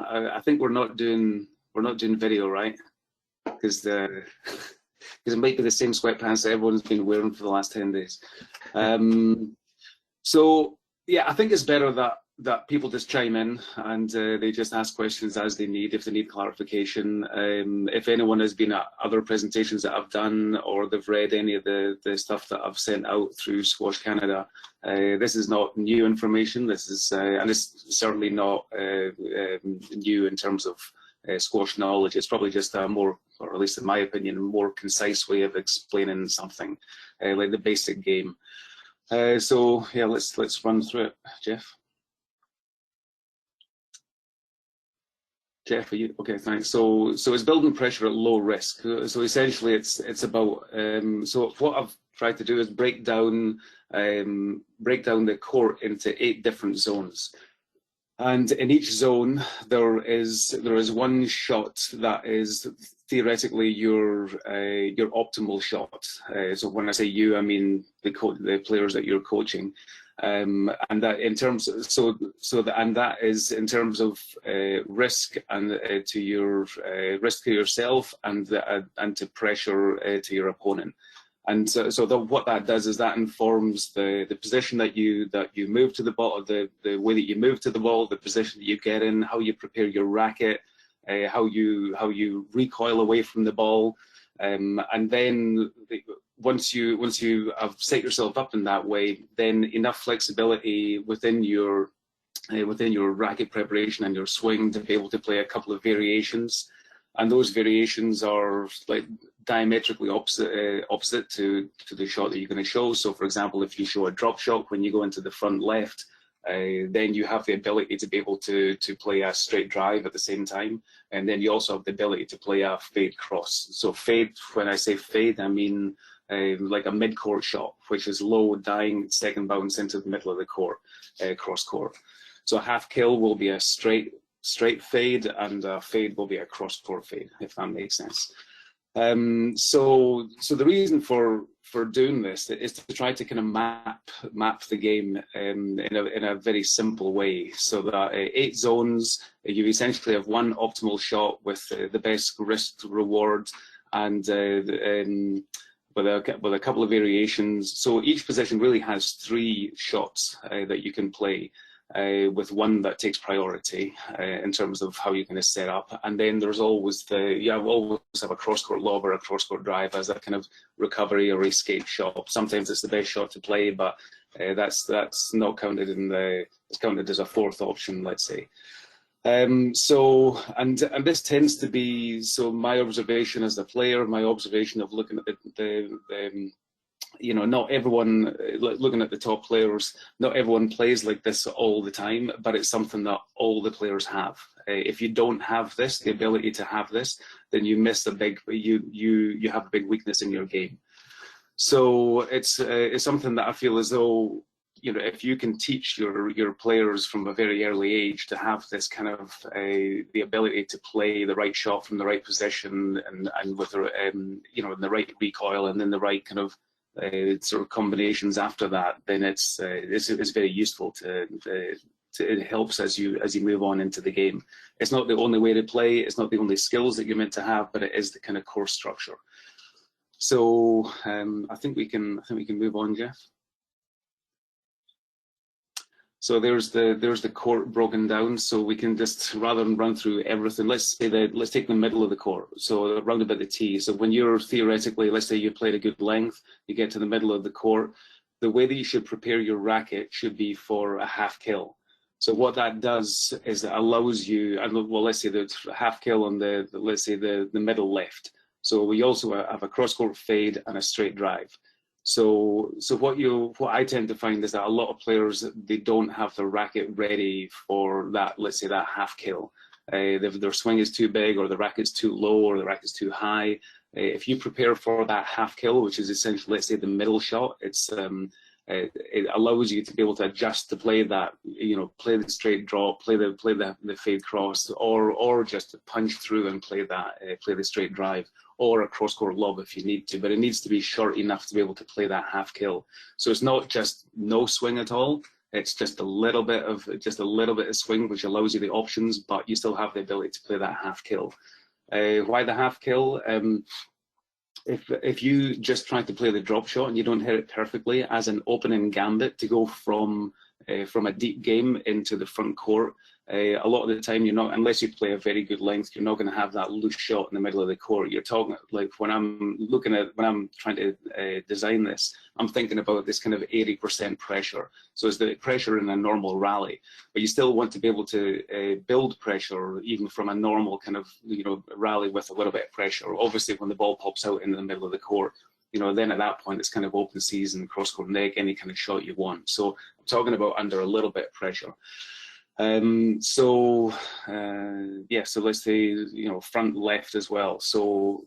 I think we're not doing video, right? Because it might be the same sweatpants that everyone's been wearing for the last 10 days. So yeah, I think it's better that people just chime in and they just ask questions as they need, if they need clarification. If anyone has been at other presentations that I've done, or they've read any of the stuff that I've sent out through Squash Canada, this is not new information. This is, and it's certainly not new in terms of squash knowledge. It's probably just a more, or at least in my opinion, a more concise way of explaining something, like the basic game. So yeah, let's run through it, Jeff. Jeff, are you okay? Thanks. So it's building pressure at low risk. So essentially, it's about. So what I've tried to do is break down the court into 8 different zones, and in each zone there is one shot that is theoretically your optimal shot. So when I say you, I mean the players that you're coaching. And that in terms of, and that is in terms of risk and to your risk to yourself and to pressure to your opponent. And what that does is that informs the position that you move to the ball, the way that you move to the ball, the position that you get in, how you prepare your racket, how you recoil away from the ball, and then once you have set yourself up in that way, then enough flexibility within your racket preparation and your swing to be able to play a couple of variations, and those variations are like diametrically opposite to the shot that you're going to show. So, for example, if you show a drop shot when you go into the front left, then you have the ability to be able to play a straight drive at the same time, and then you also have the ability to play a fade cross. So fade, when I say fade, I mean like a mid-court shot, which is low, dying, second bounce into the middle of the court, cross court. So a half kill will be a straight fade, and a fade will be a cross court fade, if that makes sense. So the reason for doing this is to try to kind of map the game in a very simple way, so that 8 zones, you essentially have one optimal shot with the best risk reward, and with a couple of variations. So each position really has 3 shots that you can play, with one that takes priority in terms of how you're going to set up. And then there's always you always have a cross-court lob or a cross-court drive as a kind of recovery or escape shot. Sometimes it's the best shot to play, but that's not counted it's counted as a 4th option, let's say. So this tends to be, so my observation as a player, my observation of looking at the you know, not everyone, looking at the top players, not everyone plays like this all the time, but it's something that all the players have. If you don't have this, the ability to have this, then you miss you have a big weakness in your game. So it's something that I feel as though, you know, if you can teach your players from a very early age to have this kind of the ability to play the right shot from the right position, and with you know, the right recoil, and then the right kind of sort of combinations after that, then it's very useful it helps as you move on into the game. It's not the only way to play, it's not the only skills that you're meant to have, but it is the kind of core structure. So I think we can move on, Jeff. So there's the court broken down, so we can just, rather than run through everything, let's take the middle of the court, so around about the tee. So when you're theoretically, let's say you played a good length, you get to the middle of the court, the way that you should prepare your racket should be for a half kill. So what that does is it allows you, and well, let's say the half kill on let's say the middle left. So we also have a cross court fade and a straight drive. So what I tend to find is that a lot of players, they don't have their racket ready for that, let's say that half kill. Their swing is too big, or the racket's too low, or the racket's too high. If you prepare for that half kill, which is essentially, let's say, the middle shot, it allows you to be able to adjust to play that, you know, play the straight drop, play the fade cross, or just to punch through and play the straight drive, or a cross-court lob if you need to, but it needs to be short enough to be able to play that half kill. So it's not just no swing at all, It's just a little bit of swing, which allows you the options, but you still have the ability to play that half kill. Why the half kill? If you just try to play the drop shot and you don't hit it perfectly as an opening gambit to go from a deep game into the front court, a lot of the time you're not, unless you play a very good length, you're not going to have that loose shot in the middle of the court. You're talking like when I'm trying to design this, I'm thinking about this kind of 80% pressure. So it's the pressure in a normal rally, but you still want to be able to build pressure even from a normal kind of rally with a little bit of pressure. Obviously, when the ball pops out in the middle of the court, then at that point it's kind of open season, cross court neg, any kind of shot you want. So I'm talking about under a little bit of pressure. So let's say front left as well. So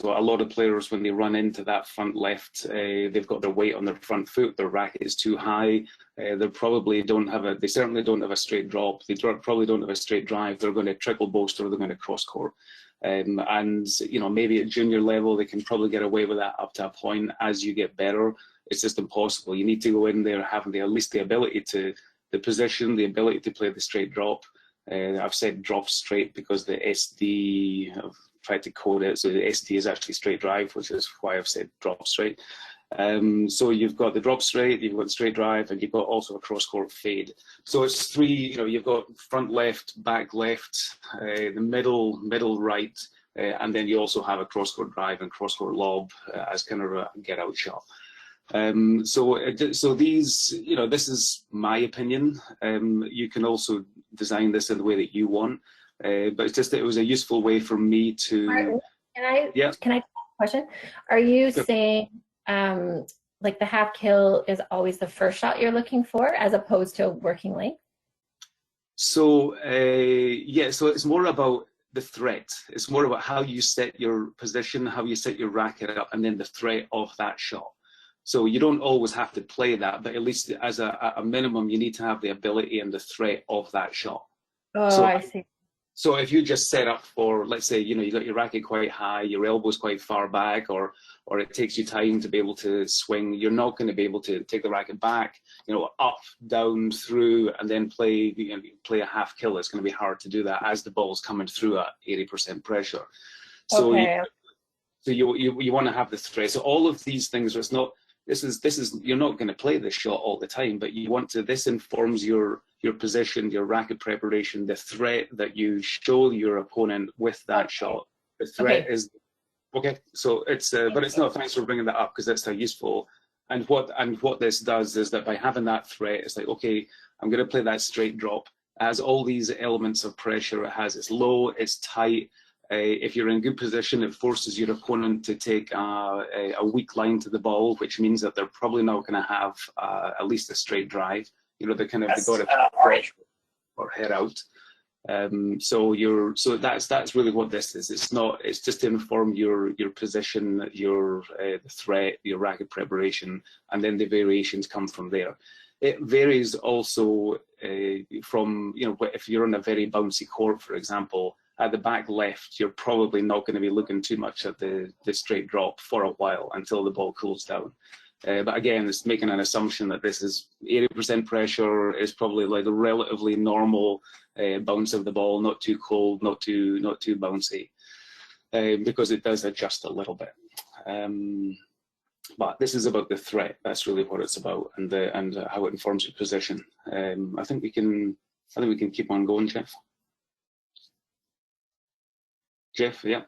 a lot of players, when they run into that front left, they've got their weight on their front foot. Their racket is too high. They certainly don't have a straight drop. They probably don't have a straight drive. They're going to trickle boast or they're going to cross court. And maybe at junior level they can probably get away with that up to a point. As you get better, it's just impossible. You need to go in there having at least the ability to the position, the ability to play the straight drop. I've said drop straight because the SD, I've tried to code it, so the SD is actually straight drive, which is why I've said drop straight. So you've got the drop straight, you've got the straight drive, and you've got also a cross-court fade. So it's three, you've got front left, back left, the middle right, and then you also have a cross-court drive and cross-court lob as kind of a get-out shot. So these, this is my opinion. You can also design this in the way that you want, but it's just that it was a useful way for me to. Can I ask a question? Are you saying like the half kill is always the first shot you're looking for as opposed to working length? So so it's more about the threat. It's more about how you set your position, how you set your racket up, and then the threat of that shot. So you don't always have to play that, but at least as a minimum, you need to have the ability and the threat of that shot. Oh, I see. So if you just set up for, let's say, you got your racket quite high, your elbow's quite far back, or it takes you time to be able to swing, you're not going to be able to take the racket back, up, down, through, and then play a half kill. It's going to be hard to do that as the ball's coming through at 80% pressure. So okay. You want to have the threat. So all of these things, it's not. This is you're not going to play this shot all the time, but you want to. This informs your position, your racket preparation, the threat that you show your opponent with that shot. The threat is okay. So it's but it's not. Thanks for bringing that up because that's how useful. And what this does is that by having that threat, it's like, okay, I'm going to play that straight drop. It has all these elements of pressure. It has it's low, it's tight. If you're in good position, it forces your opponent to take a weak line to the ball, which means that they're probably not going to have at least a straight drive. They kind of got to or head out. So that's really what this is. It's just to inform your position, your the threat, your racket preparation, and then the variations come from there. It varies also from if you're on a very bouncy court, for example. At the back left, you're probably not going to be looking too much at the straight drop for a while until the ball cools down. But again, it's making an assumption that this is 80% pressure is probably like a relatively normal bounce of the ball, not too cold, not too bouncy, because it does adjust a little bit. But this is about the threat. That's really what it's about, and how it informs your position. I think we can keep on going, Jeff. Jeff, yeah.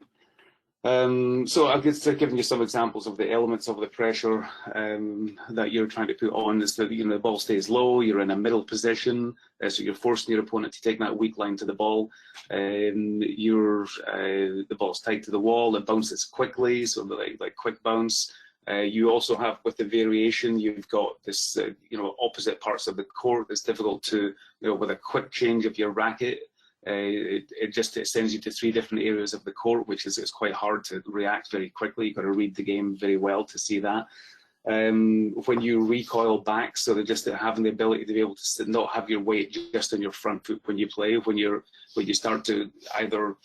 So I've just given you some examples of the elements of the pressure that you're trying to put on. Is that the ball stays low, you're in a middle position, so you're forcing your opponent to take that weak line to the ball. The ball's tight to the wall, it bounces quickly, so like quick bounce. You also have, with the variation, you've got this opposite parts of the court. It's difficult to with a quick change of your racket. It sends you to 3 different areas of the court, which is it's quite hard to react very quickly. You've got to read the game very well to see that. When you recoil back, so they're just having the ability to be able to not have your weight just on your front foot when you play. When you start to either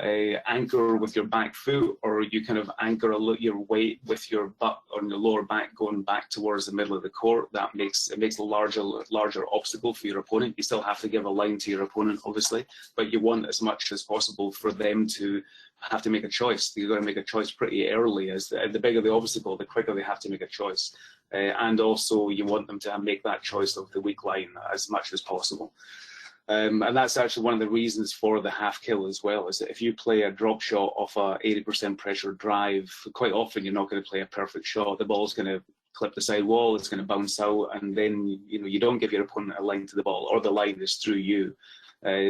anchor with your back foot, or you kind of anchor your weight with your butt on your lower back going back towards the middle of the court. That makes a larger obstacle for your opponent. You still have to give a line to your opponent, obviously, but you want as much as possible for them to have to make a choice. You've got to make a choice pretty early. As the bigger the obstacle, the quicker they have to make a choice. And also you want them to make that choice of the weak line as much as possible. And that's actually one of the reasons for the half kill as well, is that if you play a drop shot off a 80% pressure drive, quite often you're not going to play a perfect shot. The ball's going to clip the side wall, it's going to bounce out, and then you don't give your opponent a line to the ball, or the line is through you.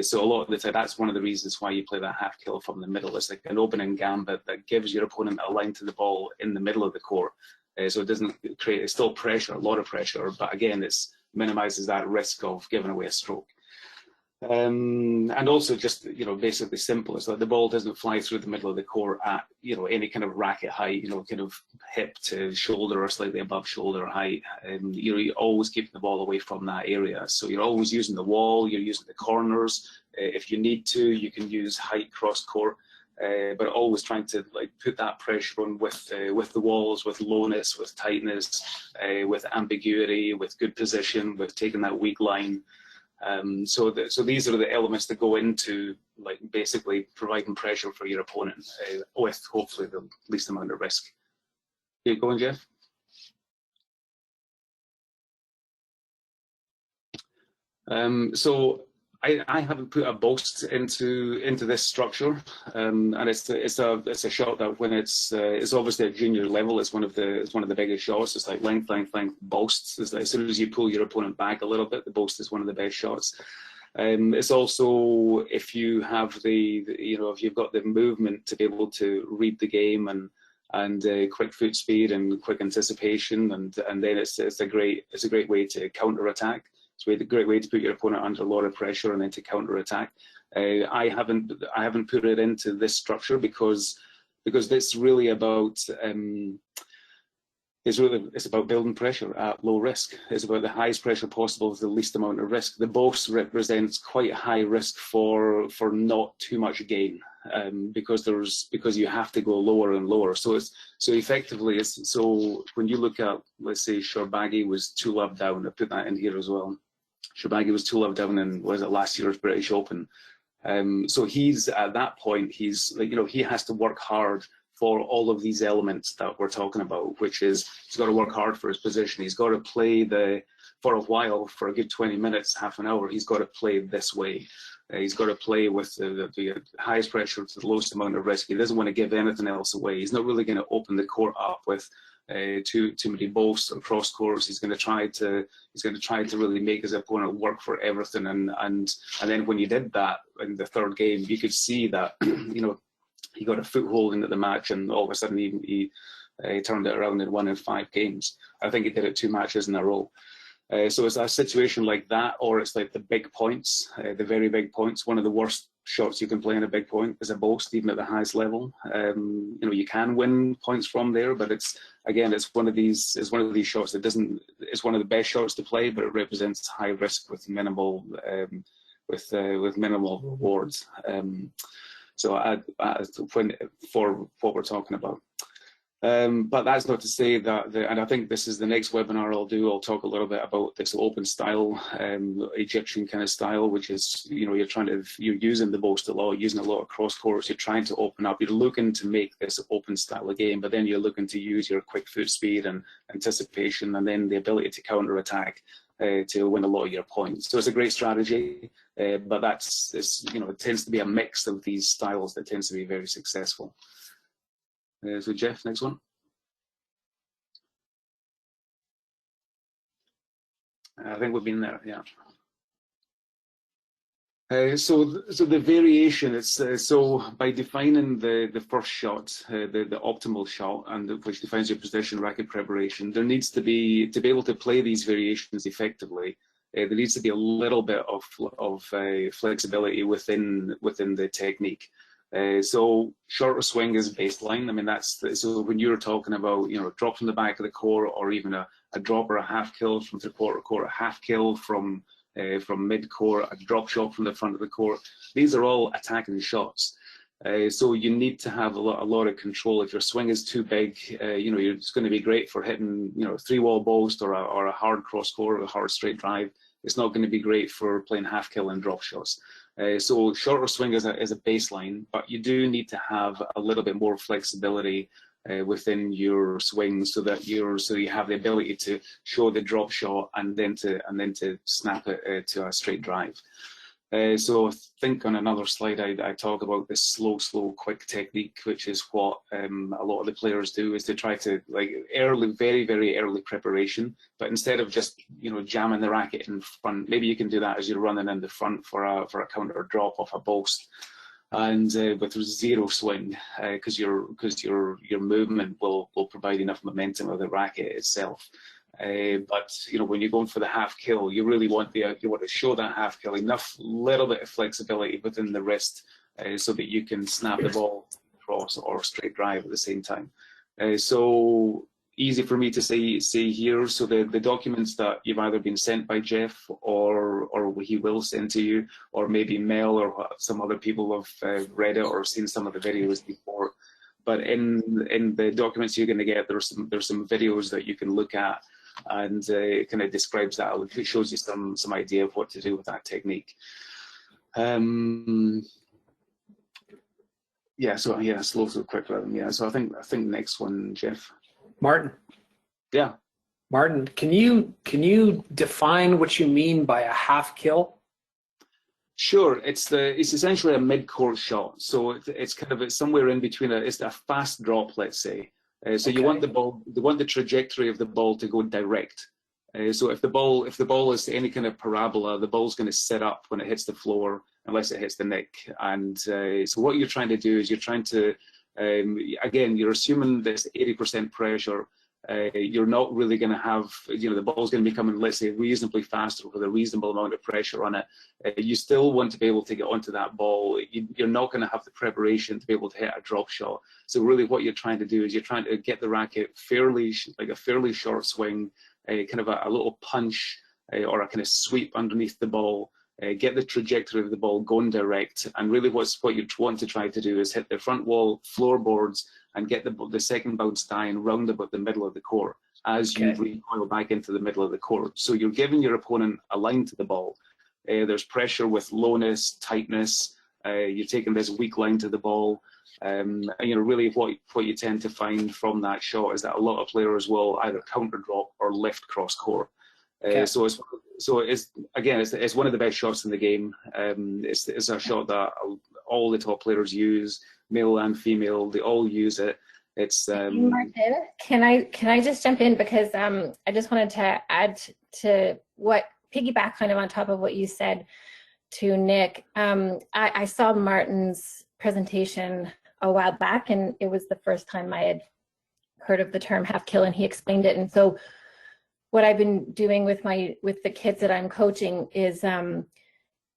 So a lot of the time, that's one of the reasons why you play that half kill from the middle. It's like an opening gambit that gives your opponent a line to the ball in the middle of the court. So it doesn't create, it's still pressure, a lot of pressure, but again, it's minimizes that risk of giving away a stroke. And also just, basically simple. It's like the ball doesn't fly through the middle of the court at, any kind of racket height, kind of hip to shoulder or slightly above shoulder height. You're always keeping the ball away from that area. So you're always using the wall, you're using the corners. If you need to, you can use height cross court. But always trying to put that pressure on with the walls, with lowness, with tightness, with ambiguity, with good position, with taking that weak line. So these are the elements that go into basically providing pressure for your opponent with hopefully the least amount of risk. Keep going, Jeff. So I haven't put a boast into this structure, and it's a shot that when it's obviously at junior level, it's one of the biggest shots. It's like length, boasts. It's like as soon as you pull your opponent back a little bit, the boast is one of the best shots. It's also if you have if you've got the movement to be able to read the game and quick foot speed and quick anticipation, and then it's a great way to counter attack. It's a great way to put your opponent under a lot of pressure and then to counter attack. I haven't put it into this structure because it's really about it's about building pressure at low risk. It's about the highest pressure possible with the least amount of risk. The boast represents quite high risk for not too much gain, because you have to go lower and lower. So effectively when you look at, let's say Shorbagy was 2-love down. I put that in here as well. Shorbagy was 2-love down in last year's British Open. So he's at that point, he's he has to work hard for all of these elements that we're talking about, which is he's got to work hard for his position. He's got to play for a while, for a good 20 minutes, half an hour, he's got to play this way. He's got to play with the highest pressure to the lowest amount of risk. He doesn't want to give anything else away. He's not really going to open the court up with too many boasts or cross courts. He's going to try to really make his opponent work for everything. And then when you did that in the third game, you could see that he got a foothold into the match, and all of a sudden he turned it around and won in 5 games. I think he did it 2 matches in a row. So it's a situation like that, or it's like the big points, the very big points. One of the worst shots you can play in a big point is a boast, even at the highest level. You can win points from there, but it's one of these shots that doesn't. It's one of the best shots to play, but it represents high risk with minimal rewards. So for what we're talking about. But that's not to say that, and I think this is the next webinar I'll do. I'll talk a little bit about this open style, Egyptian kind of style, which is, you're using the boast a lot, using a lot of cross courts. You're trying to open up. You're looking to make this open style of game, but then you're looking to use your quick foot speed and anticipation, and then the ability to counter attack to win a lot of your points. So it's a great strategy, but it tends to be a mix of these styles that tends to be very successful. So Jeff, next one. I think we've been there, yeah. So the variation, it's so by defining the first shot, the optimal shot, and which defines your position, racket preparation, there needs to be able to play these variations effectively. There needs to be a little bit of flexibility within the technique. So shorter swing is baseline. I mean, so when you're talking about, drop from the back of the court, or even a drop or a half kill from three-quarter court, a half kill from mid-court, a drop shot from the front of the court, these are all attacking shots. So you need to have a lot of control. If your swing is too big, it's going to be great for hitting, 3-wall boast or a hard cross court or a hard straight drive. It's not going to be great for playing half kill and drop shots. So shorter swing is a baseline, but you do need to have a little bit more flexibility within your swing so you have the ability to show the drop shot and then to snap it to a straight drive. So I think on another slide I talk about this slow, quick technique, which is what a lot of the players do, is to try to very, very early preparation. But instead of just jamming the racket in front, maybe you can do that as you're running in the front for a counter drop off a boast, and with zero swing, because your movement will provide enough momentum of the racket itself. But when you're going for the half kill, you really want to show that half kill, little bit of flexibility within the wrist, so that you can snap the ball across or straight drive at the same time. So easy for me to say here. So the documents that you've either been sent by Jeff or he will send to you, or maybe Mel or some other people have read it or seen some of the videos before. But in the documents you're going to get, there's some videos that you can look at, and it kind of describes that. It shows you some idea of what to do with that technique. Slow, quick rhythm. Yeah, so I think next one, Jeff. Martin. Yeah. Martin, can you define what you mean by a half kill? Sure, it's essentially a mid-court shot. So it's somewhere in between. It's a fast drop, let's say. So you want the trajectory of the ball to go direct. So if the ball is any kind of parabola, the ball's going to sit up when it hits the floor, unless it hits the nick. And so what you're trying to do is you're trying to, again, you're assuming this 80% pressure. You're not really going to have, the ball's going to be coming, let's say, reasonably fast with a reasonable amount of pressure on it. You still want to be able to get onto that ball. You're not going to have the preparation to be able to hit a drop shot. So really what you're trying to do is you're trying to get the racket a fairly short swing, kind of a little punch or a kind of sweep underneath the ball, get the trajectory of the ball going direct. And really what you want to try to do is hit the front wall floorboards and get the second bounce dying round about the middle of the court as you recoil back into the middle of the court. So you're giving your opponent a line to the ball. There's pressure with lowness, tightness. You're taking this weak line to the ball. And really what you tend to find from that shot is that a lot of players will either counter drop or lift cross court. So it's one of the best shots in the game. It's a shot that all the top players use, male and female. They all use it. It's Martin, can I just jump in, because I just wanted to add to piggyback kind of on top of what you said to Nick. I saw Martin's presentation a while back, and it was the first time I had heard of the term half kill, and he explained it. And so what I've been doing with the kids that I'm coaching is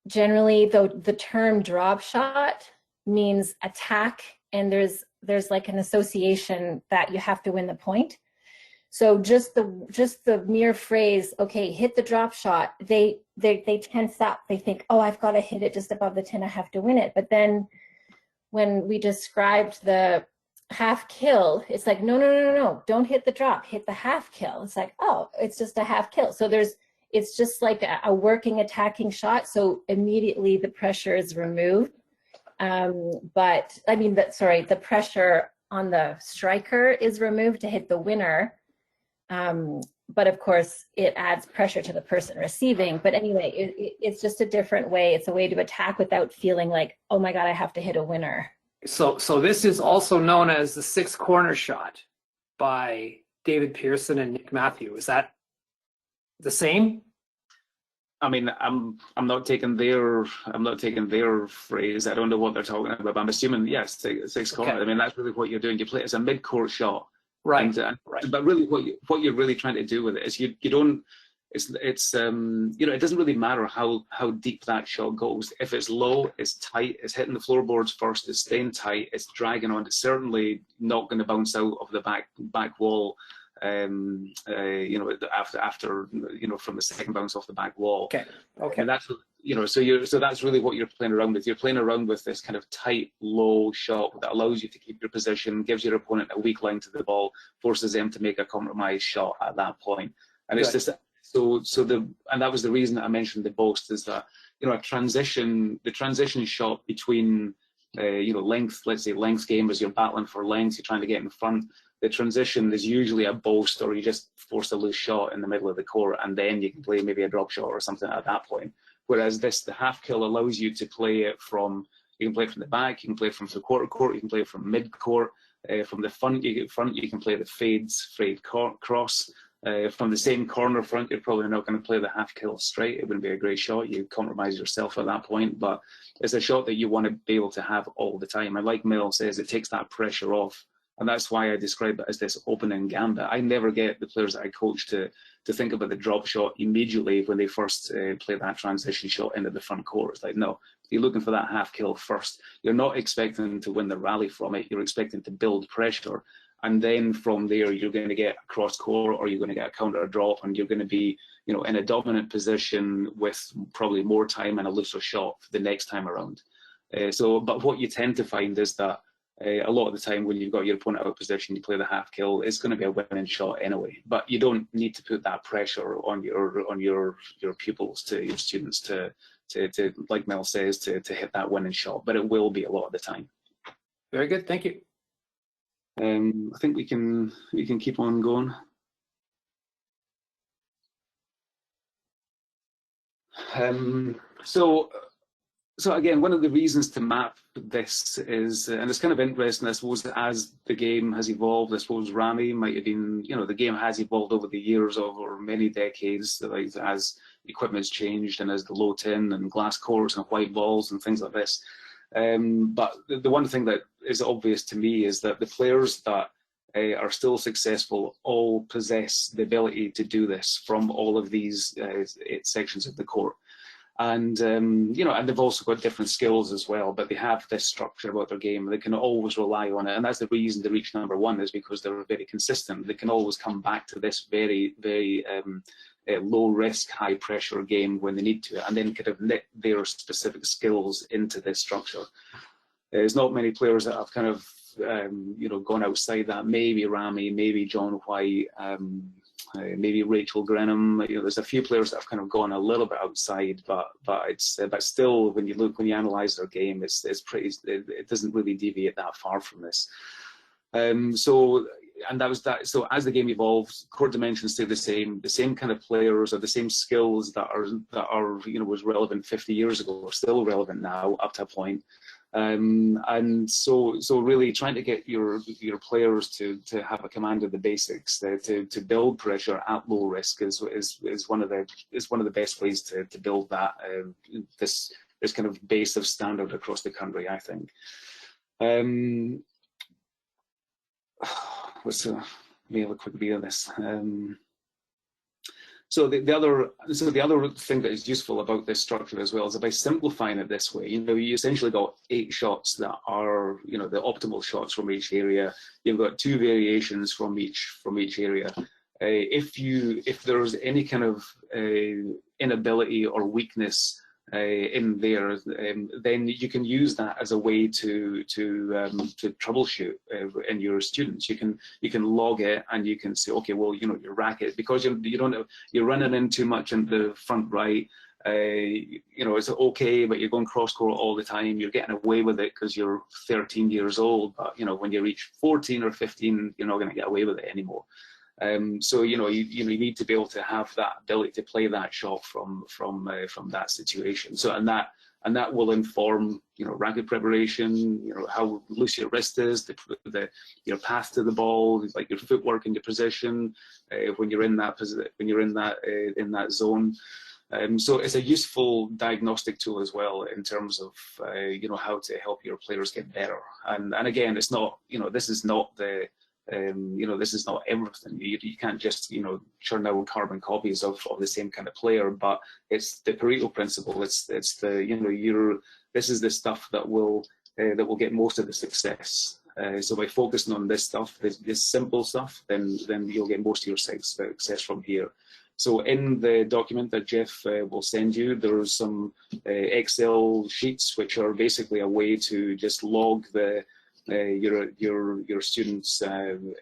generally the term drop shot means attack, and there's like an association that you have to win the point. So just the mere phrase, okay, hit the drop shot, they tense up. They think, oh, I've got to hit it just above the 10, I have to win it. But then when we described the half kill, it's like, no, don't hit the drop, hit the half kill. It's like, oh, it's just a half kill. So it's just like a working attacking shot. So immediately the pressure is removed. But I mean, the pressure on the striker is removed to hit the winner. But of course it adds pressure to the person receiving. But anyway, it's just a different way. It's a way to attack without feeling like, oh my God, I have to hit a winner. So this is also known as the six corner shot by David Pearson and Nick Matthew. Is that the same? I mean, I'm not taking their phrase. I don't know what they're talking about, but I'm assuming yes, six corner. I mean, that's really what you're doing. You play it as a mid-court shot, right? Right. But really, what you're really trying to do with it is you don't. It doesn't really matter how deep that shot goes. If it's low, it's tight, it's hitting the floorboards first, it's staying tight, it's dragging on. It's certainly not going to bounce out of the back wall. you know, after you know, from the second bounce off the back wall. Okay. Okay. And that's, you know, so that's really what you're playing around with. You're playing around with this kind of tight, low shot that allows you to keep your position, gives your opponent a weak line to the ball, forces them to make a compromise shot at that point. And it's just and that was the reason that I mentioned the boast, is that, you know, the transition shot between you know, length, let's say length game, as you're battling for length, you're trying to get in front. The transition is usually a boast, or you just force a loose shot in the middle of the court, and then you can play maybe a drop shot or something at that point. Whereas the half kill allows you to play it from, you can play it from the back, you can play it from the quarter court, you can play it from mid court, from the front you can play the fade cross. From the same corner front, you're probably not going to play the half kill straight. It wouldn't be a great shot. You compromise yourself at that point, but it's a shot that you want to be able to have all the time. And like Mel says, it takes that pressure off. And that's why I describe it as this opening gambit. I never get the players that I coach to think about the drop shot immediately when they first play that transition shot into the front court. It's like, no, you're looking for that half kill first. You're not expecting to win the rally from it. You're expecting to build pressure. And then from there, you're going to get a cross court, or you're going to get a counter drop, and you're going to be, you know, in a dominant position with probably more time and a looser shot the next time around. But what you tend to find is that a lot of the time when you've got your opponent out of position, you play the half kill, it's going to be a winning shot anyway. But you don't need to put that pressure on your pupils, to your students, to like Mel says, to hit that winning shot. But it will be a lot of the time. Very good. Thank you. I think we can keep on going. So again, one of the reasons to map this is, and it's kind of interesting, I suppose, that as the game has evolved, I suppose Rami might have been, you know, the game has evolved over the years, over many decades, like as equipment's changed and as the low tin and glass courts and white balls and things like this. But the one thing that is obvious to me is that the players that are still successful all possess the ability to do this from all of these 8 sections of the court. And, you know, and they've also got different skills as well, but they have this structure about their game. They can always rely on it. And that's the reason they reach number 1, is because they're very consistent. They can always come back to this very, very low risk, high pressure game when they need to, and then kind of knit their specific skills into this structure. There's not many players that have kind of, you know, gone outside that. Maybe Rami, maybe John White, maybe Rachel Grenham. You know, there's a few players that have kind of gone a little bit outside, but still, when you analyze their game, it's pretty. It doesn't really deviate that far from this. And that was that. So as the game evolves, court dimensions stay the same kind of players, or the same skills that are you know, was relevant 50 years ago are still relevant now up to a point. And so really trying to get your players to have a command of the basics, to build pressure at low risk is one of the best ways to build that this kind of base of standard across the country, I think. Let me have a quick view of this. So the other thing that is useful about this structure as well is that by simplifying it this way, you know, you essentially got 8 shots that are, you know, the optimal shots from each area. You've got 2 variations from each area. If there's any kind of inability or weakness in there, then you can use that as a way to troubleshoot in your students. You can log it, and you can say, okay, well, you know, your racket, because you're running in too much in the front right. You know, it's okay, but you're going cross court all the time. You're getting away with it because you're 13 years old. But you know, when you reach 14 or 15, you're not going to get away with it anymore. So you know, you need to be able to have that ability to play that shot from that situation. So and that will inform, you know, racket preparation, you know, how loose your wrist is, your path to the ball, like your footwork and your position when you're in that zone. So it's a useful diagnostic tool as well in terms of you know, how to help your players get better. And again, it's not, you know, this is not the you know, this is not everything. You can't just, you know, churn out carbon copies of the same kind of player, but it's the Pareto principle. It's the, you know, this is the stuff that will get most of the success. So by focusing on this stuff, this simple stuff, then you'll get most of your success from here. So in the document that Jeff will send you, there's some Excel sheets which are basically a way to just log your students,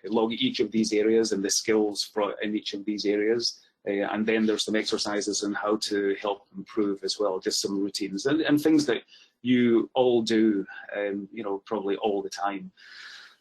log each of these areas and the skills in each of these areas. And then there's some exercises on how to help improve as well, just some routines and things that you all do, probably all the time.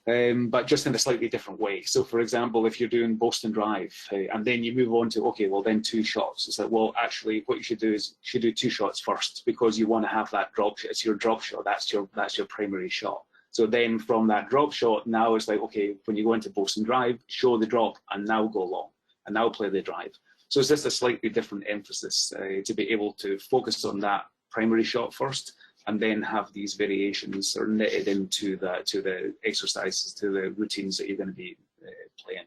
But just in a slightly different way. So for example, if you're doing Boston Drive and then you move on to, okay, well then 2 shots. It's like, well, actually what you should do is you should do 2 shots first because you want to have that drop shot. It's your drop shot, that's your primary shot. So then from that drop shot, now it's like, okay, when you go into Boston Drive, show the drop and now go long and now play the drive. So it's just a slightly different emphasis to be able to focus on that primary shot first and then have these variations are knitted into the exercises, to the routines that you're going to be playing.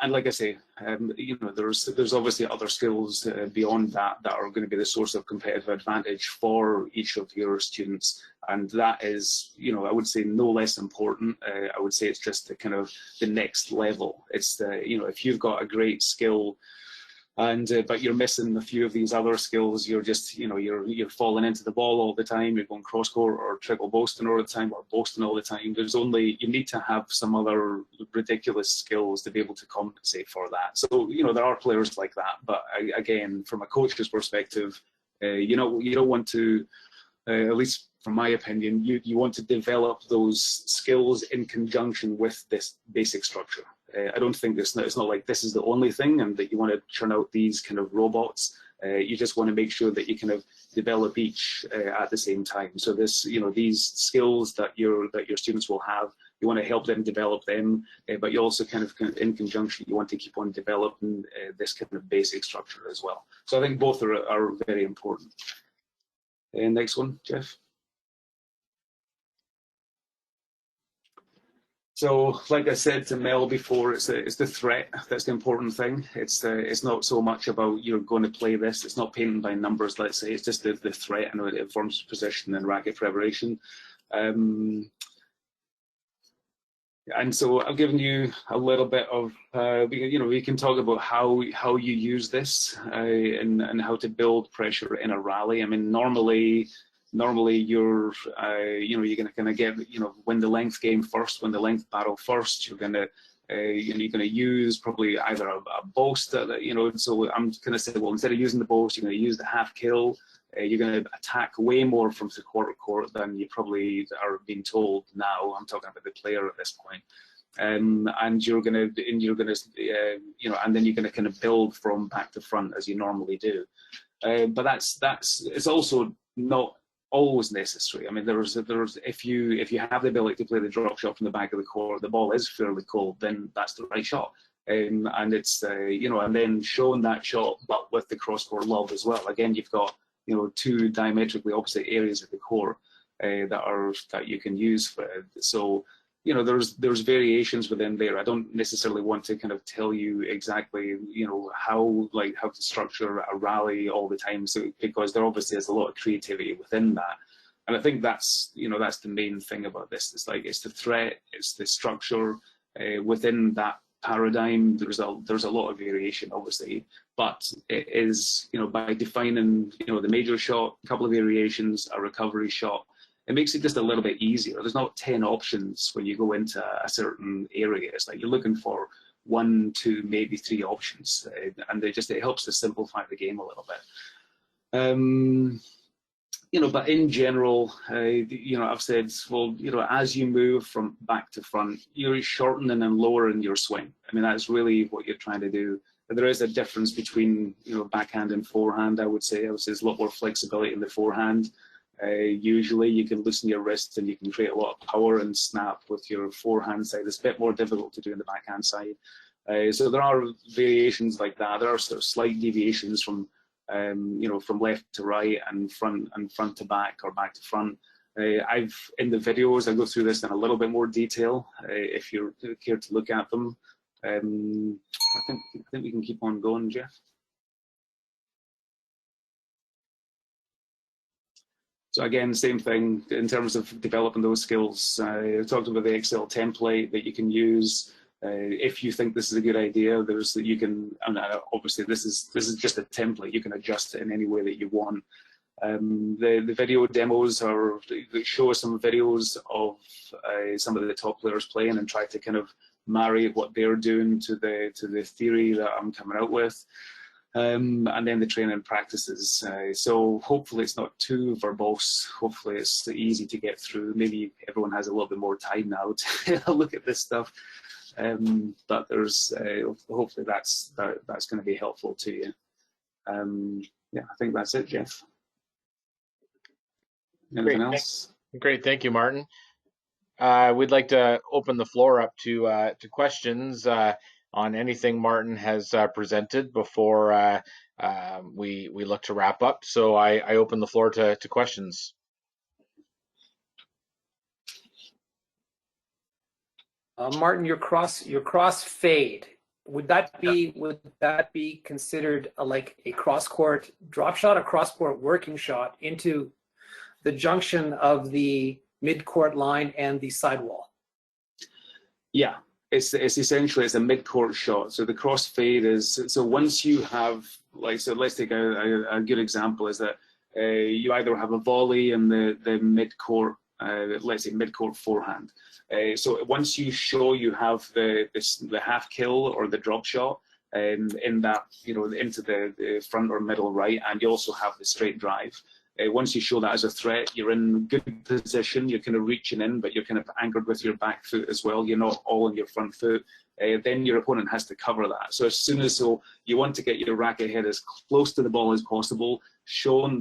And like I say, there's obviously other skills beyond that are going to be the source of competitive advantage for each of your students, and that is, I would say no less important. I would say it's just the next level. It's if you've got a great skill, but you're missing a few of these other skills, you're just, you're falling into the ball all the time, you're going cross court or triple Boston all the time or Boston all the time. You need to have some other ridiculous skills to be able to compensate for that. So, there are players like that, but again, from a coach's perspective, you don't want to, at least from my opinion, you want to develop those skills in conjunction with this basic structure. I don't think it's not like this is the only thing and that you want to churn out these kind of robots. You just want to make sure that you kind of develop each at the same time. So these skills that your students will have, you want to help them develop them, but you also kind of in conjunction, you want to keep on developing this kind of basic structure as well. So I think both are very important. Next one, Jeff. So, like I said to Mel before, it's the threat that's the important thing. It's not so much about you're going to play this. It's not painting by numbers, let's say. It's just the threat, and it informs position and racket preparation. And so I've given you a little bit of, we can talk about how you use this and how to build pressure in a rally. I mean, normally you're going to kind of get, win the length game first, win the length battle first. You're going to use probably either a boast, so I'm going to say, well, instead of using the boast, you're going to use the half kill. You're going to attack way more from the quarter court than you probably are being told now. I'm talking about the player at this point. And you're going to, and then you're going to kind of build from back to front as you normally do. But it's also not always necessary. I mean, there's if you have the ability to play the drop shot from the back of the court, the ball is fairly cold, then that's the right shot. And it's and then showing that shot, but with the cross court lob as well. Again, you've got 2 diametrically opposite areas of the court that you can use for it. So there's variations within there. I don't necessarily want to kind of tell you exactly how to structure a rally all the time, so because there obviously is a lot of creativity within that. And I think that's that's the main thing about this. It's the threat, it's the structure within that paradigm. There's a lot of variation, obviously, but it is by defining the major shot, a couple of variations, a recovery shot, it makes it just a little bit easier. There's not 10 options when you go into a certain area. It's like you're looking for 1, 2, maybe 3 options, and it helps to simplify the game a little bit. But in general, I've said, well, as you move from back to front, you're shortening and lowering your swing. I mean, that's really what you're trying to do. But there is a difference between, backhand and forehand, I would say. There's a lot more flexibility in the forehand. Usually you can loosen your wrist and you can create a lot of power and snap with your forehand side. It's a bit more difficult to do in the backhand side. So there are variations like that. There are sort of slight deviations from from left to right and front to back or back to front. In the videos, I go through this in a little bit more detail if you're care to look at them. I think we can keep on going, Jeff. So again, same thing in terms of developing those skills. I talked about the Excel template that you can use. If you think this is a good idea, there's that you can, and obviously this is just a template. You can adjust it in any way that you want. The video demos are show some videos of some of the top players playing and try to kind of marry what they're doing to the theory that I'm coming out with. And then the training practices. So hopefully it's not too verbose. Hopefully it's easy to get through. Maybe everyone has a little bit more time now to look at this stuff. But there's hopefully that's going to be helpful to you. Yeah, I think that's it, Jeff. Anything else? Great, thank you, Martin. We'd like to open the floor up to questions on anything Martin has presented before we look to wrap up. So I open the floor to questions. Martin, your cross fade, would that be considered like a cross court drop shot, a cross court working shot into the junction of the mid court line and the sidewall? Yeah. It's essentially a mid-court shot. So the crossfade is, so once you have, like, so let's take a good example is that you either have a volley in the mid-court, let's say mid-court forehand. So once you show you have the half kill or the drop shot in that, into the front or middle right, and you also have the straight drive. Once you show that as a threat, you're in good position. You're kind of reaching in, but you're kind of anchored with your back foot as well. You're not all on your front foot. Then your opponent has to cover that. So as soon as you want to get your racket head as close to the ball as possible, showing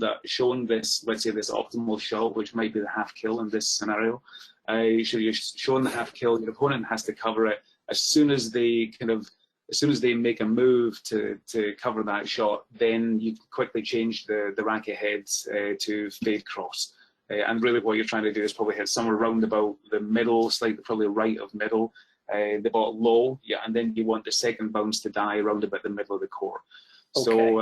this, let's say this optimal shot, which might be the half kill in this scenario. You're showing the half kill. Your opponent has to cover it. As soon as they make a move to cover that shot, then you quickly change the racket heads to fade cross. And really what you're trying to do is probably hit somewhere round about the middle, slightly probably right of middle, the ball low, yeah, and then you want the second bounce to die around about the middle of the court. Okay.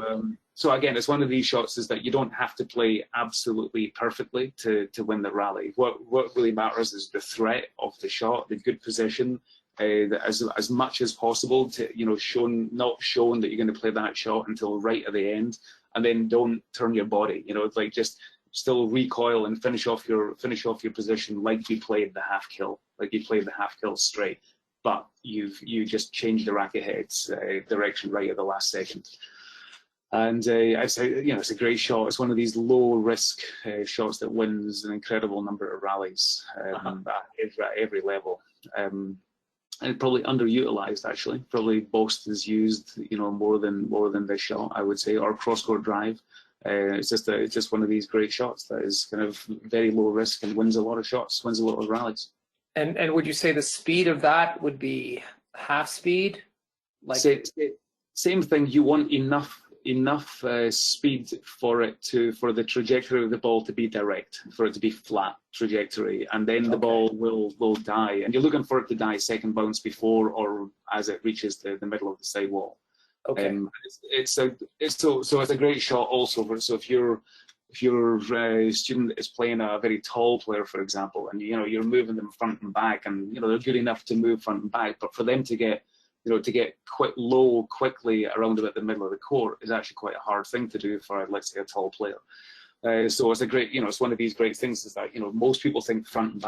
So again, it's one of these shots is that you don't have to play absolutely perfectly to win the rally. What really matters is the threat of the shot, the good position, as much as possible to not showing that you're going to play that shot until right at the end, and then don't turn your body. It's like just still recoil and finish off your position like you played the half kill, straight, but you just changed the racket head's direction right at the last second. And I'd say it's a great shot. It's one of these low risk shots that wins an incredible number of rallies at every level. And probably underutilized actually. Probably Bost is used, more than this shot, I would say, or cross-court drive. It's just one of these great shots that is kind of very low risk and wins a lot of shots, wins a lot of rallies. And would you say the speed of that would be half speed? Like same thing. You want enough speed for the trajectory of the ball to be direct, for it to be flat trajectory, and then the ball will die, and you're looking for it to die second bounce before or as it reaches the middle of the sidewall. Okay. It's a great shot also. So if your student is playing a very tall player, for example, and you're moving them front and back, and they're good enough to move front and back, but for them to get quite low quickly around about the middle of the court is actually quite a hard thing to do for, let's say, a tall player. So it's a great, it's one of these great things is that, most people think front and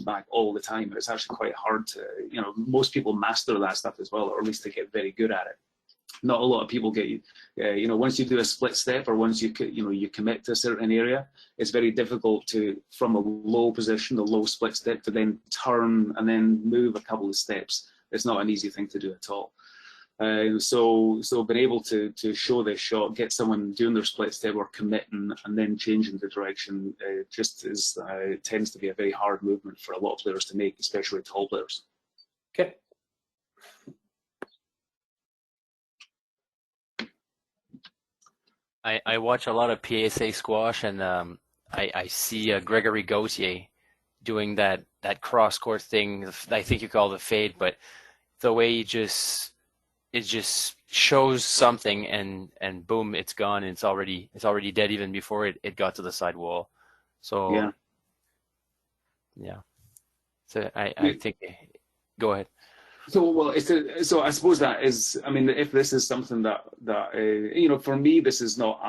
back all the time, but it's actually quite hard to, most people master that stuff as well, or at least they get very good at it. Not a lot of people get, once you do a split step or once you commit to a certain area, it's very difficult to, from a low position, the low split step, to then turn and then move a couple of steps. It's not an easy thing to do at all. So being able to show this shot, get someone doing their split step or committing and then changing the direction, tends to be a very hard movement for a lot of players to make, especially tall players. Okay. I watch a lot of PSA squash, and I see Gregory Gauthier doing that cross-court thing. I think you call it fade, but the way it just shows something, and boom, it's gone. And it's already dead even before it got to the side wall. So Yeah. yeah. So I think, go ahead. So well, so I suppose that is. I mean, if this is something that you know, for me, this is not.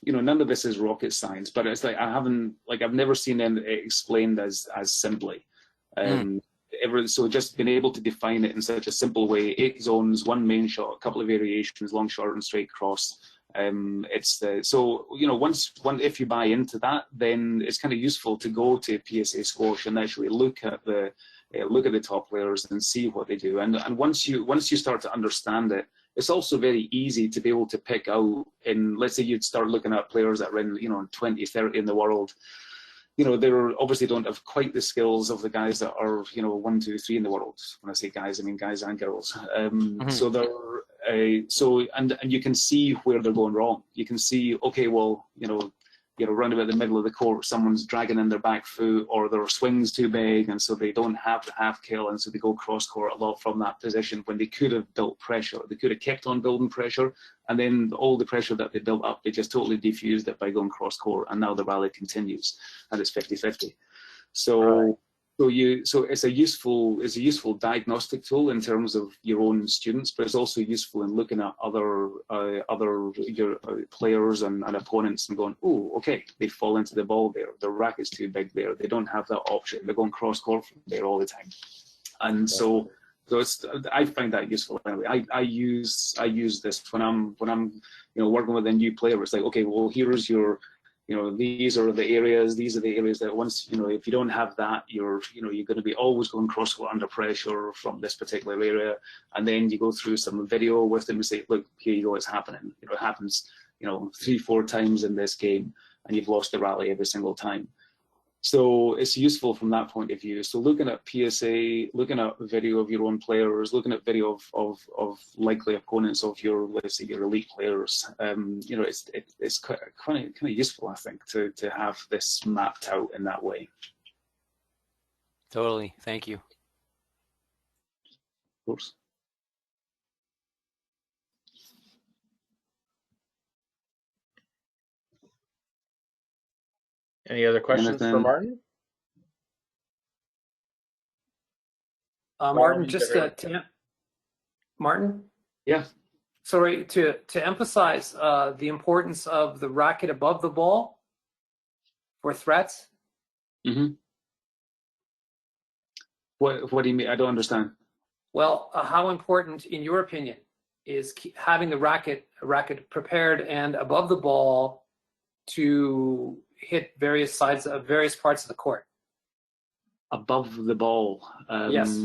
You know, none of this is rocket science. But it's like I've never seen it explained as simply. So just being able to define it in such a simple way: 8 zones, 1 main shot, a couple of variations, long, short, and straight cross. So you know, if you buy into that, then it's kind of useful to go to PSA Squash and actually look at the top players and see what they do. And once you start to understand it, it's also very easy to be able to pick out. In, let's say you'd start looking at players that are in, you know, 20, 30 in the world. You know, they obviously don't have quite the skills of the guys that are, you know, 1, 2, 3 in the world. When I say guys, I mean guys and girls. So they're and you can see where they're going wrong. You can see, okay, well, you know, round about the middle of the court, someone's dragging in their back foot, or their swing's too big, and so they don't have the half kill, and so they go cross court a lot from that position when they could have built pressure. They could have kept on building pressure, and then all the pressure that they built up, they just totally defused it by going cross court, and now the rally continues, and it's 50-50. So. So it's a useful diagnostic tool in terms of your own students, but it's also useful in looking at other players and opponents and going, oh, okay, they fall into the ball there. Their racket's too big there. They don't have that option. They're going cross court from there all the time, and so I find that useful anyway. I use this when I'm you know, working with a new player. It's like, okay, well, here's your, you know, these are the areas that once, you know, if you don't have that, you're going to be always going cross court under pressure from this particular area. And then you go through some video with them and say, look, here you go, it's happening. You know, it happens, you know, 3-4 times in this game, and you've lost the rally every single time. So it's useful from that point of view. So looking at PSA, looking at video of your own players, looking at video of likely opponents of your, let's say, your elite players, you know, it's kind of useful, I think, to have this mapped out in that way. Totally. Thank you. Of course. Any other questions for Martin? Martin, just Martin? Yeah. Sorry, to emphasize the importance of the racket above the ball for threats. Mm-hmm. What do you mean? I don't understand. Well, how important, in your opinion, is having the racket prepared and above the ball to hit various parts of the court? Above the ball. Yes.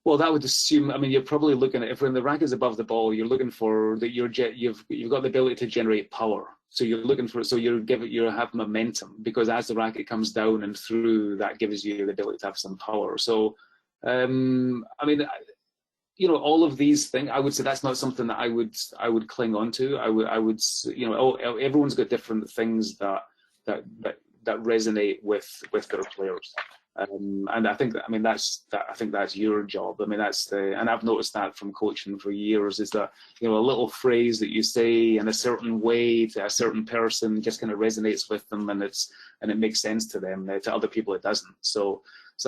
Well, that would assume. I mean, you're probably looking at, if when the racket's above the ball, you're looking for that you've got the ability to generate power. So you're looking for, so you have momentum, because as the racket comes down and through, that gives you the ability to have some power. So, I mean, you know, all of these things, I would say that's not something that I would cling on to. I would, you know, everyone's got different things that resonate with their players. And I think that's your job. I mean, and I've noticed that from coaching for years, is that, you know, a little phrase that you say in a certain way to a certain person just kind of resonates with them, and it makes sense to them. To other people, it doesn't. So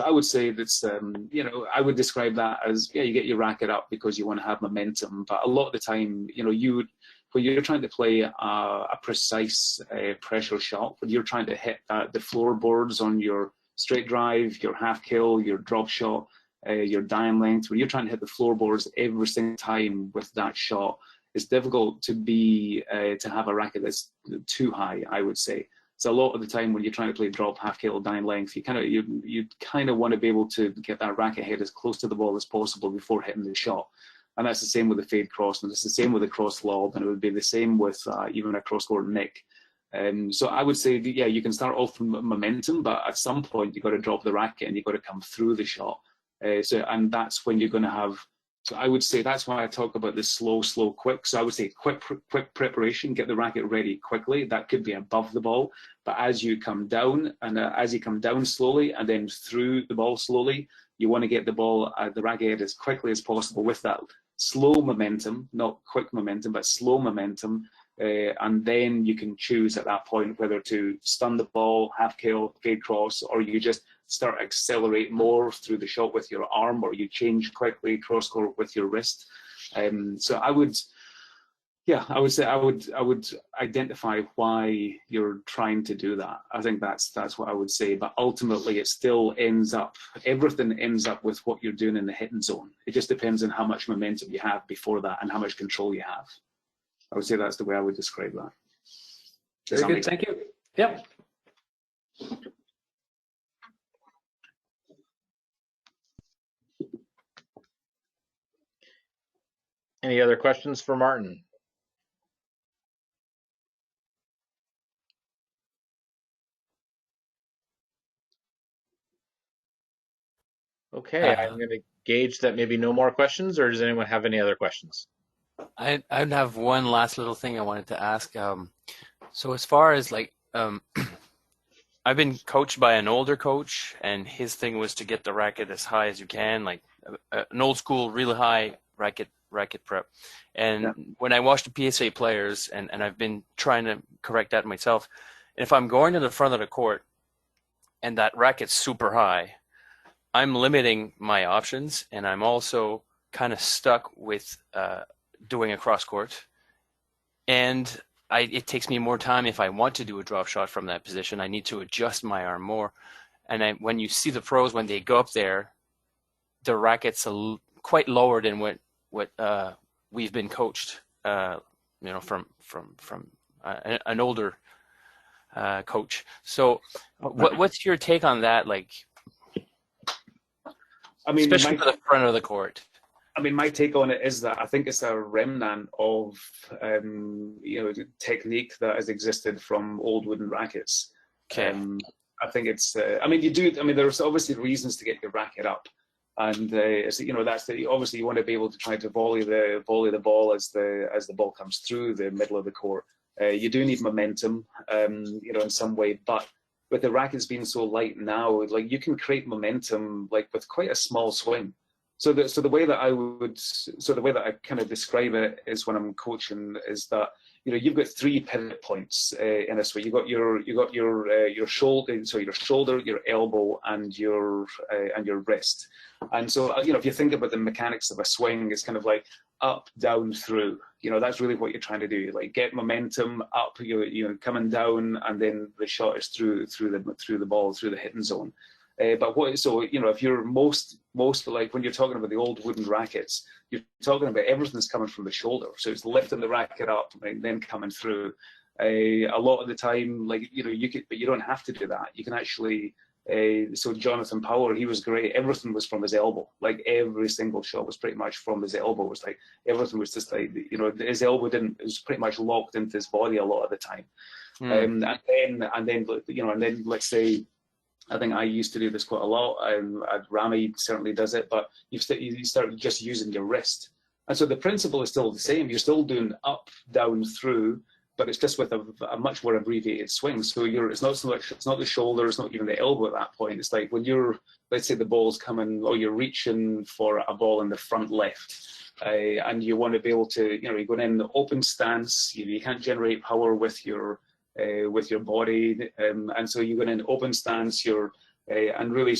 I would say that's, you know, I would describe that as, yeah, you get your racket up because you want to have momentum, but a lot of the time, you know, when you're trying to play a precise pressure shot, when you're trying to hit the floorboards on your straight drive, your half kill, your drop shot, your dying length, when you're trying to hit the floorboards every single time with that shot, it's difficult to have a racket that's too high, I would say. So a lot of the time when you're trying to play drop, half kill, dying length, you kind of want to be able to get that racket head as close to the ball as possible before hitting the shot. And that's the same with the fade cross, and it's the same with the cross lob, and it would be the same with even a cross court nick. So I would say, yeah, you can start off from momentum, but at some point you've got to drop the racket and you've got to come through the shot. And that's when you're going to have. So I would say that's why I talk about the slow, quick. So I would say quick preparation, get the racket ready quickly. That could be above the ball, but as you come down slowly and then through the ball slowly, you want to get the racket as quickly as possible with that slow momentum, not quick momentum, but slow momentum. and then you can choose at that point whether to stun the ball, half kill, fade cross, or you just start accelerate more through the shot with your arm, or you change quickly cross court with your wrist. So I would say I would identify why you're trying to do that. I think that's what I would say. But ultimately, it still everything ends up with what you're doing in the hitting zone. It just depends on how much momentum you have before that and how much control you have. I would say that's the way I would describe that. Very good, thank you. Yep. Any other questions for Martin? Okay, I'm going to gauge that maybe no more questions, or does anyone have any other questions? I'd have one last little thing I wanted to ask. So as far as I've been coached by an older coach, and his thing was to get the racket as high as you can, like an old school, really high racket prep. And when I watch the PSA players, and I've been trying to correct that myself, if I'm going to the front of the court and that racket's super high, I'm limiting my options, and I'm also kind of stuck with doing a cross court. And it takes me more time if I want to do a drop shot from that position. I need to adjust my arm more. And when you see the pros, when they go up there, the racket's quite lower than what we've been coached, from an older coach. So what's your take on that? Like, I mean, especially for the front of the court. I mean, my take on it is that I think it's a remnant of technique that has existed from old wooden rackets. Okay. I think it's. There's obviously reasons to get your racket up, and that's obviously you want to be able to try to volley the ball as the ball comes through the middle of the court. You do need momentum, in some way, but with the rackets being so light now, like you can create momentum like with quite a small swing. So the way that I kind of describe it is when I'm coaching is that you've got 3 pivot points in a swing. You got your shoulder, your elbow, and your wrist. And so if you think about the mechanics of a swing, it's kind of like up, down, through. That's really what you're trying to do. Like get momentum up, coming down, and then the shot is through the ball, through the hitting zone. If you're most like when you're talking about the old wooden rackets, you're talking about everything's coming from the shoulder. So it's lifting the racket up and then coming through. A lot of the time, but you don't have to do that. You can actually. So Jonathan Power, he was great. Everything was from his elbow. Like every single shot was pretty much from his elbow. It was like everything was just like his elbow it was pretty much locked into his body a lot of the time. And then let's say. I think I used to do this quite a lot. Rami certainly does it, but you start just using your wrist. And so the principle is still the same. You're still doing up, down, through, but it's just with a much more abbreviated swing. So it's not so much, it's not the shoulder, it's not even the elbow at that point. It's like when let's say the ball's coming, or you're reaching for a ball in the front left, and you want to be able to, you're going in the open stance. You can't generate power with your body, and so you're in an open stance. So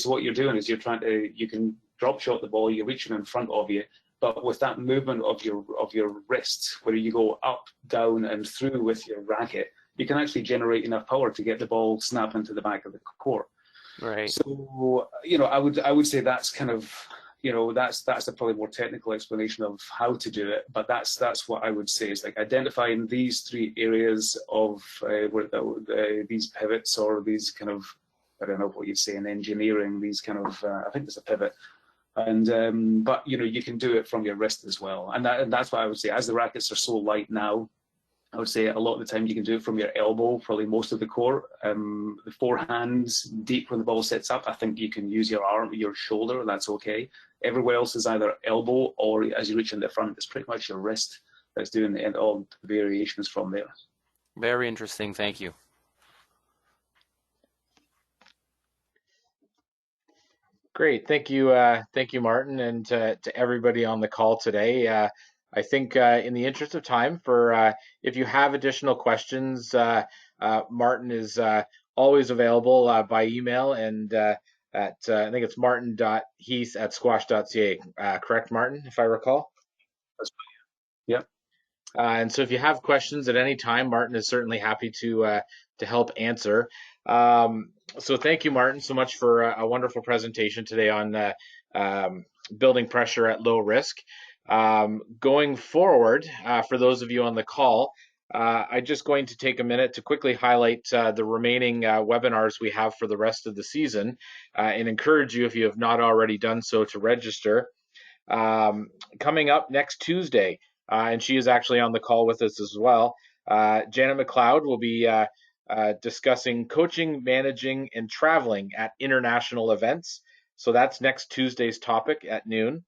what you're doing is you can drop shot the ball, you're reaching in front of you, but with that movement of your wrist, where you go up, down, and through with your racket, you can actually generate enough power to get the ball snap into the back of the court. Right. So I would say that's kind of. That's a probably more technical explanation of how to do it, but that's what I would say is like identifying these 3 areas of these pivots, or these kind of, I don't know what you'd say in engineering, these kind of I think there's a pivot, and but you can do it from your wrist as well, and that's what I would say. As the rackets are so light now, I would say a lot of the time you can do it from your elbow, probably most of the court. The forehands deep when the ball sets up, I think you can use your arm, your shoulder, that's okay. Everywhere else is either elbow, or as you reach in the front, it's pretty much your wrist that's doing it, and all the variations from there. Very interesting. Thank you. Great, thank you, Martin, and to everybody on the call today. I think in the interest of time, for if you have additional questions, Martin is always available by email and at I think it's martin.heath@squash.ca. Correct, Martin, if I recall? That's fine. Yeah. And so if you have questions at any time, Martin is certainly happy to help answer. So thank you, Martin, so much for a wonderful presentation today on building pressure at low risk. Going forward, for those of you on the call, I'm just going to take a minute to quickly highlight the remaining webinars we have for the rest of the season and encourage you, if you have not already done so, to register. Coming up next Tuesday, and she is actually on the call with us as well, Janet McLeod will be discussing coaching, managing, and traveling at international events. So that's next Tuesday's topic at noon.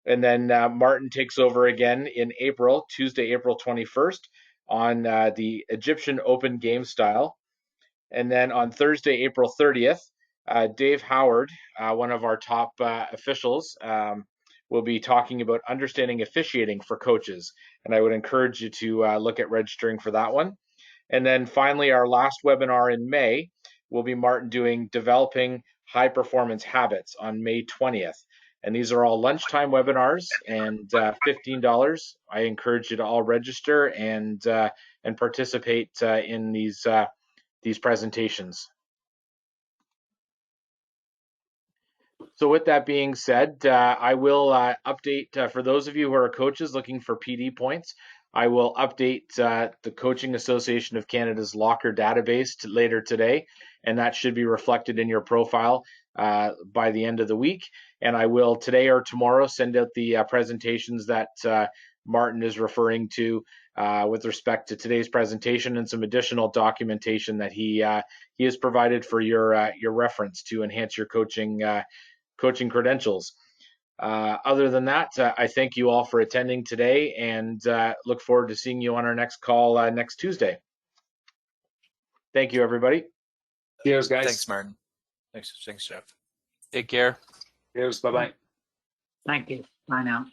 And then Martin takes over again in April, Tuesday, April 21st, on the Egyptian Open game style. And then on Thursday, April 30th, Dave Howard, one of our top officials, will be talking about understanding officiating for coaches. And I would encourage you to look at registering for that one. And then finally, our last webinar in May will be Martin doing developing high performance habits on May 20th. And these are all lunchtime webinars and $15. I encourage you to all register and participate in these presentations. So with that being said, I will update for those of you who are coaches looking for PD points. I will update the Coaching Association of Canada's locker database later today, and that should be reflected in your profile by the end of the week. And I will today or tomorrow send out the presentations that Martin is referring to with respect to today's presentation and some additional documentation that he has provided for your reference to enhance your coaching credentials. Other than that, I thank you all for attending today and look forward to seeing you on our next call next Tuesday. Thank you, everybody. Cheers, guys. Thanks, Martin. Thanks, Jeff. Take care. Cheers. Bye-bye. Thank you. Bye now.